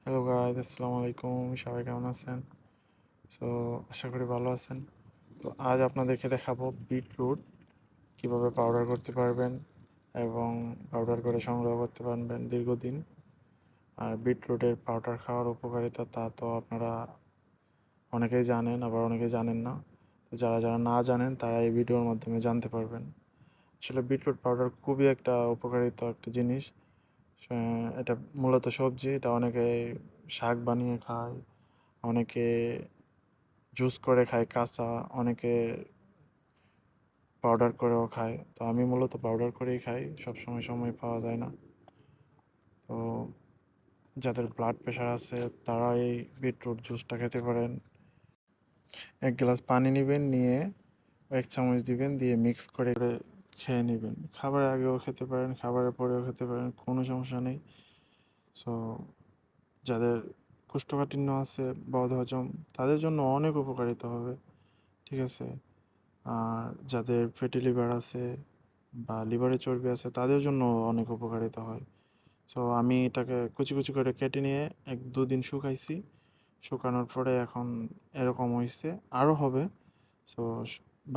Hello guys, আসসালামু আলাইকুম। সবাই কেমন আছেন? সো আশা করি ভালো আছেন। তো আজ আপনাদেরকে দেখাবো বিটরুট কিভাবে পাউডার করতে পারবেন এবং পাউডার করে সংগ্রহ করতে পারবেন দীর্ঘদিন। আর বিটরুটের পাউডার খাওয়ার উপকারিতা তা তো আপনারা অনেকেই জানেন, আবার অনেকেই জানেন না। তো যারা যারা না জানেন তারা এই ভিডিওর মাধ্যমে জানতে পারবেন। আসলে বিটরুট পাউডার খুবই একটা উপকারিত একটা জিনিস। এটা মূলত সবজি। এটা অনেকে শাক বানিয়ে খায়, অনেকে জুস করে খায় কাঁচা, অনেকে পাউডার করেও খায়। তো আমি মূলত পাউডার করেই খাই, সবসময় সময় পাওয়া যায় না। তো যাদের ব্লাড প্রেশার আছে তারা এই বিটরুট জুসটা খেতে পারেন। 1 গ্লাস পানি নেবেন, নিয়ে 1 চামচ দিবেন, দিয়ে মিক্স করে খেয়ে নেবেন। খাবারের আগেও খেতে পারেন, খাবারের পরেও খেতে পারেন, কোনো সমস্যা নেই। সো যাদের কোষ্ঠকাঠিন্য আছে, বদহজম, তাদের জন্য অনেক উপকারিতা হবে। ঠিক আছে? আর যাদের ফ্যাটি লিভার আছে বা লিভারে চর্বি আছে তাদের জন্য অনেক উপকারিতা হয়। সো আমি এটাকে কুচি কুচি করে কেটে নিয়ে 1-2 দিন শুকাইছি। শুকানোর পরে এখন এরকম হয়েছে, আরও হবে। সো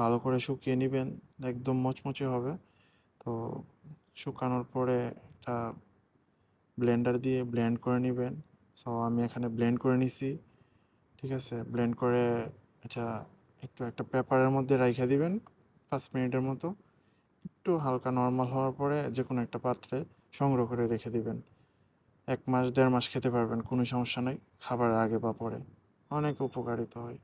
ভালো করে শুকিয়ে নেবেন, একদম মচমচে হবে। তো শুকানোর পরে একটা ব্লেন্ডার দিয়ে ব্লেন্ড করে নেবেন। সো আমি এখানে ব্লেন্ড করে নিছি। ঠিক আছে? ব্লেন্ড করে এটা একটু একটা পেপারের মধ্যে রাইখা দিবেন 5 মিনিটের মতো। একটু হালকা নর্মাল হওয়ার পরে যে কোনো একটা পাত্রে সংগ্রহ করে রেখে দিবেন। 1 মাস 1.5 মাস খেতে পারবেন, কোনো সমস্যা নেই, খাবারের আগে বা পরে। অনেক উপকারিতা হয়।